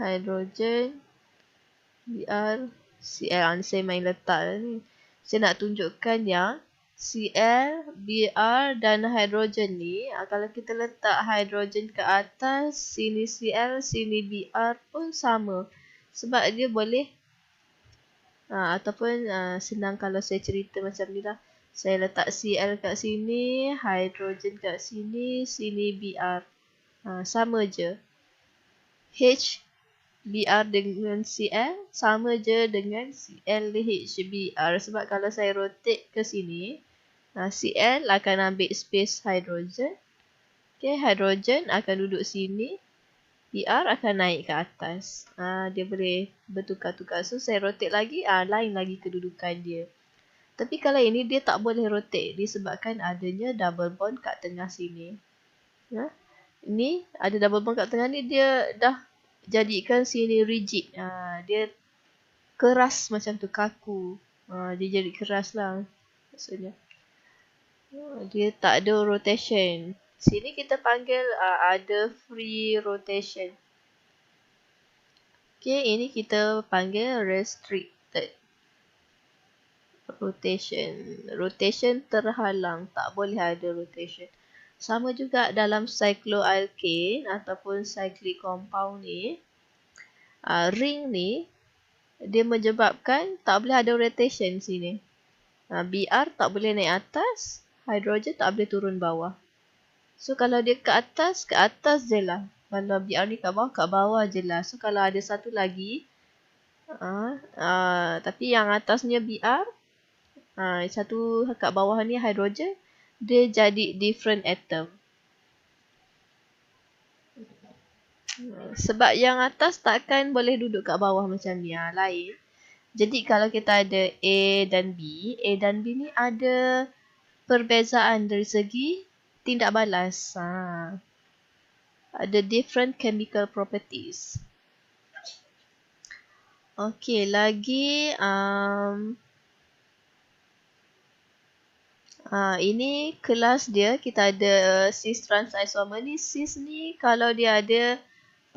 Hydrogen, Br, Cl. Saya main letak ni. Saya nak tunjukkan yang Cl, Br dan hydrogen ni, kalau kita letak hydrogen ke atas, sini Cl, sini Br pun sama. Sebab dia boleh, ataupun senang kalau saya cerita macam ni lah. Saya letak Cl kat sini, hydrogen kat sini, sini Br. Sama je. H Br dengan Cl sama je dengan ClHBr. Sebab kalau saya rotate ke sini, Cl akan ambil space hydrogen. Okay, hydrogen akan duduk sini. Br akan naik ke atas. Dia boleh bertukar-tukar. So, saya rotate lagi, lain lagi kedudukan dia. Tapi kalau ini, dia tak boleh rotate disebabkan adanya double bond kat tengah sini. Ini ada double bond kat tengah ni, dia dah jadikan sini rigid. Dia keras macam tu, kaku. Dia jadi keras lah maksudnya. Dia tak ada rotation. Sini kita panggil ada free rotation. Okay, ini kita panggil restricted rotation. Rotation terhalang, tak boleh ada rotation. Sama juga dalam cycloalkane ataupun cyclic compound ni. Ring ni, dia menyebabkan tak boleh ada rotation sini. Br tak boleh naik atas, hydrogen tak boleh turun bawah. So kalau dia ke atas je lah. Kalau Br ni kat bawah je lah. So kalau ada satu lagi, tapi yang atasnya Br, satu kat bawah ni hydrogen, dia jadi different atom. Sebab yang atas takkan boleh duduk kat bawah macam ni, lain. Jadi kalau kita ada A dan B ni ada perbezaan dari segi tindak balas. Ada different chemical properties. Okey, lagi ini kelas dia, kita ada cis trans isomer ni. Cis ni kalau dia ada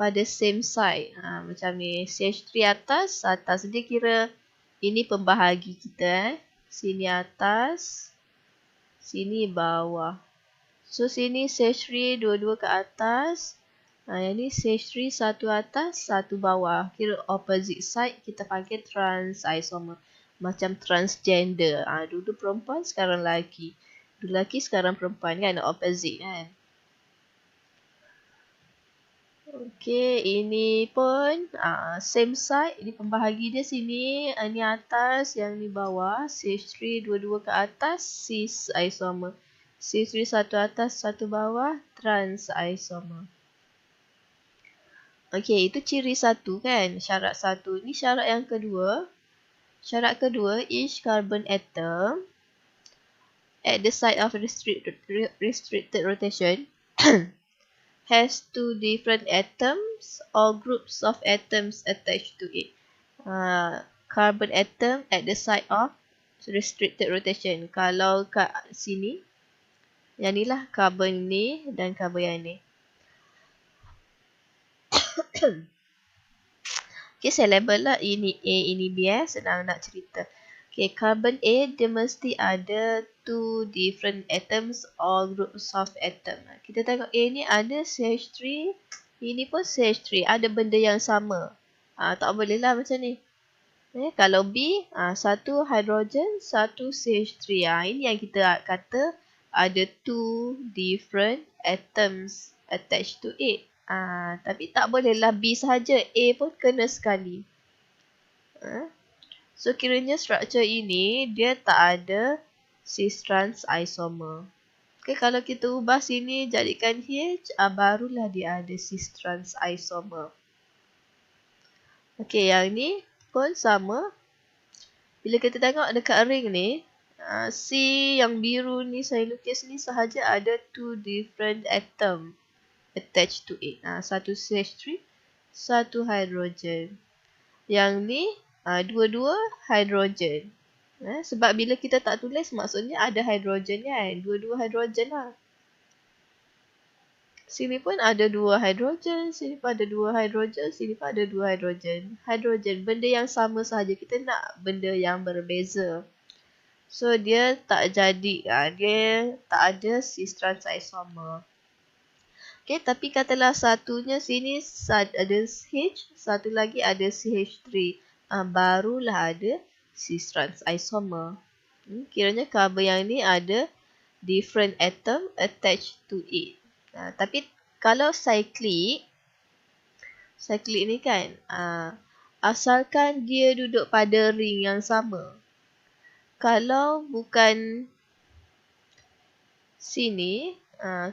pada same side, macam ni, CH3 atas dia kira ini pembahagi kita. Sini atas, sini bawah. So sini CH3 dua-dua ke atas, yang ni CH3 satu atas satu bawah, kira opposite side. Kita panggil trans isomer. Macam transgender, dulu perempuan sekarang lelaki, dulu lelaki sekarang perempuan, kan, opposite kan. Okey, ini pun same side. Ini pembahagi dia sini, ini atas, yang ni bawah. CH3 dua-dua ke atas, cis isomer. CH3 satu atas satu bawah, trans isomer. Okey, itu ciri satu kan, syarat satu. Ini syarat yang kedua. Syarat kedua, each carbon atom at the site of restricted rotation has two different atoms or groups of atoms attached to it. Carbon atom at the site of restricted rotation. Kalau kat sini, yang ni lah carbon ni dan carbon yang ni. Okay, saya label lah ini A, ini B, senang nak cerita. Okay, carbon A, dia mesti ada two different atoms or groups of atom. Kita tengok A ni ada CH3, ini pun CH3, ada benda yang sama. Tak boleh lah macam ni. Kalau B, satu hydrogen, satu CH3. Ini yang kita kata ada two different atoms attached to it. Tapi tak bolehlah B sahaja, A pun kena sekali. So kiranya struktur ini dia tak ada cis trans isomer. Okay, kalau kita ubah sini jadikan H, barulah dia ada cis trans isomer. Okay, yang ni pun sama. Bila kita tengok dekat ring ni, C yang biru ni saya lukis ni sahaja ada two different atom attached to it. Satu CH3, satu hydrogen. Yang ni dua-dua hydrogen. Sebab bila kita tak tulis maksudnya ada hydrogen kan. Dua-dua hydrogen lah. Sini pun ada 2 hidrogen, sini pun ada 2 hidrogen, sini pun ada 2 hidrogen. Hidrogen, benda yang sama sahaja. Kita nak benda yang berbeza. So, dia tak jadi. Dia tak ada cis trans isomer. Okay, tapi katalah satunya sini ada H, satu lagi ada CH3. Barulah ada cis trans isomer. Kiranya carbon yang ni ada different atom attached to it. Tapi kalau cyclic ni kan, asalkan dia duduk pada ring yang sama. Kalau bukan sini,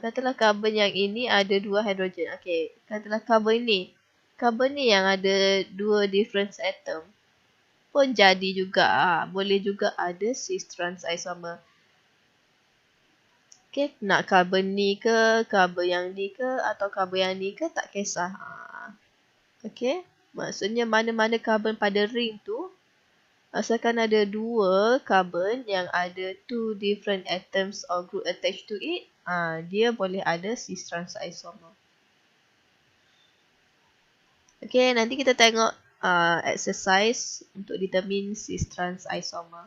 katalah carbon yang ini ada 2 hidrogen. Okey, katalah carbon ni. Carbon ni yang ada 2 different atom. Pun jadi juga. Boleh juga ada cis trans isomer. Okay, nak carbon ni ke, carbon yang ni ke, atau carbon yang ni ke, tak kisah. Okay, maksudnya mana-mana carbon pada ring tu, asalkan ada 2 carbon yang ada 2 different atoms or group attached to it, dia boleh ada cis trans isomer. Okay, nanti kita tengok exercise untuk determine cis trans isomer.